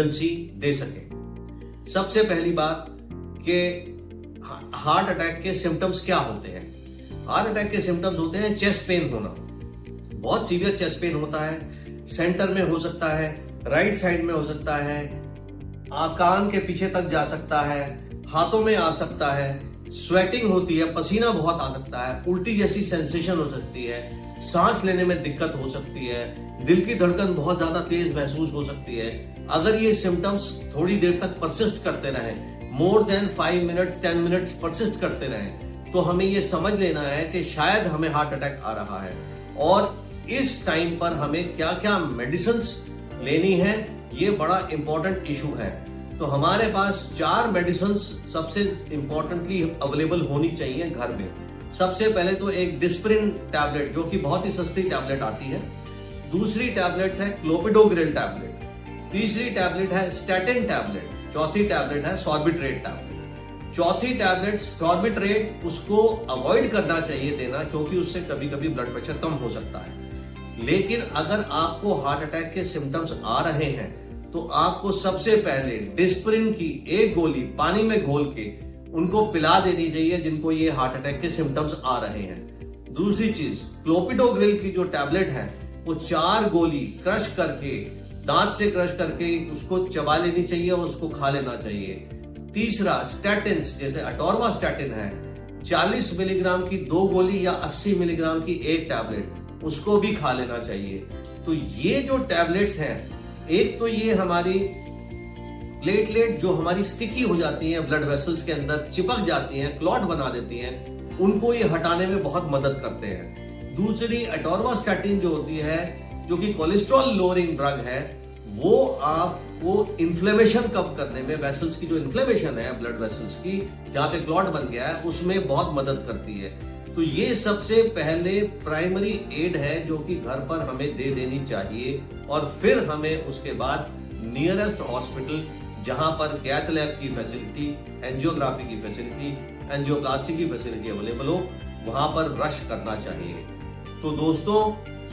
Emergency दे सके। सबसे पहली बात कि हार्ट अटैक के सिम्टम्स क्या होते हैं। हार्ट अटैक के सिम्टम्स होते हैं चेस्ट पेन होना, बहुत सीवियर चेस्ट पेन होता है, सेंटर में हो सकता है, राइट साइड में हो सकता है, कान के पीछे तक जा सकता है, हाथों में आ सकता है, स्वेटिंग होती है, पसीना बहुत आ सकता है, उल्टी जैसी सेंसेशन हो सकती है, सांस लेने में दिक्कत हो सकती है, दिल की धड़कन बहुत ज्यादा तेज महसूस हो सकती है। अगर ये सिम्टम्स थोड़ी देर तक परसिस्ट करते रहें, more than 5 minutes 10 minutes persist करते रहें, तो हमें ये समझ लेना है कि शायद हमें हार्ट अटैक आ रहा है और इस टाइम पर हमें क्या क्या मेडिसिन्स लेनी है, ये बड़ा इंपॉर्टेंट इशू है। तो हमारे पास 4 मेडिसिन्स सबसे इंपॉर्टेंटली अवेलेबल होनी चाहिए घर में। सबसे पहले तो एक डिस्प्रिन टैबलेट, जो कि बहुत ही सस्ती टैबलेट आती है। दूसरी टैबलेट है क्लोपिडोग्रिल टैबलेट। तीसरी टैबलेट है स्टैटिन टैबलेट। चौथी टैबलेट है सॉर्बिट्रेट टैबलेट। चौथी टैबलेट सॉर्बिट्रेट उसको अवॉइड करना चाहिए देना, क्योंकि उससे कभी कभी ब्लड प्रेशर कम हो सकता है। लेकिन अगर आपको हार्ट अटैक के सिम्टम्स आ रहे हैं तो आपको सबसे पहले डिस्प्रिन की एक गोली पानी में घोल के उनको पिला देनी चाहिए जिनको ये हार्ट अटैक के सिम्टम्स आ रहे हैं। दूसरी चीज, क्लोपिडोग्रिल की जो टैबलेट है वो 4 गोली क्रश करके, दांत से क्रश करके उसको चबा लेनी चाहिए और उसको खा लेना चाहिए। तीसरा, स्टैटिन जैसे अटोर्वास्टैटिन है, 40 मिलीग्राम की 2 गोली या 80 मिलीग्राम की 1 टैबलेट, उसको भी खा लेना चाहिए। तो ये जो टैबलेट्स हैं, एक तो ये हमारी प्लेटलेट जो हमारी स्टिकी हो जाती हैं, ब्लड वेसल्स के अंदर चिपक जाती हैं, क्लॉट बना देती हैं, उनको ये हटाने में बहुत मदद करते हैं। दूसरी, अटोर्वास्टैटिन जो होती है, जो कि कोलेस्ट्रॉल लोअरिंग ड्रग है, वो आपको इन्फ्लेमेशन कम करने में, वेसल्स की जो इन्फ्लेमेशन है ब्लड वेसल्स की, जहां पे क्लॉट बन गया है, उसमें बहुत मदद करती है। तो ये सबसे पहले प्राइमरी एड है जो कि घर पर हमें दे देनी चाहिए, और फिर हमें उसके बाद नियरेस्ट हॉस्पिटल, जहां पर कैथ लैब की फैसिलिटी, एंजियोग्राफी की फैसिलिटी, एंजियोप्लास्टी की फैसिलिटी अवेलेबल हो, वहां पर रश करना चाहिए। तो दोस्तों,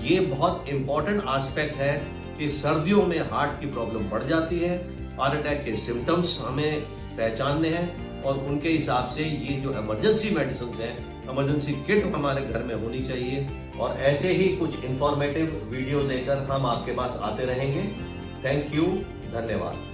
ये बहुत इंपॉर्टेंट एस्पेक्ट है कि सर्दियों में हार्ट की प्रॉब्लम बढ़ जाती है, हार्ट अटैक के सिम्टम्स हमें पहचानने हैं और उनके हिसाब से ये जो इमरजेंसी मेडिसिन हैं, इमरजेंसी किट हमारे घर में होनी चाहिए। और ऐसे ही कुछ इंफॉर्मेटिव वीडियो लेकर हम आपके पास आते रहेंगे। थैंक यू, धन्यवाद।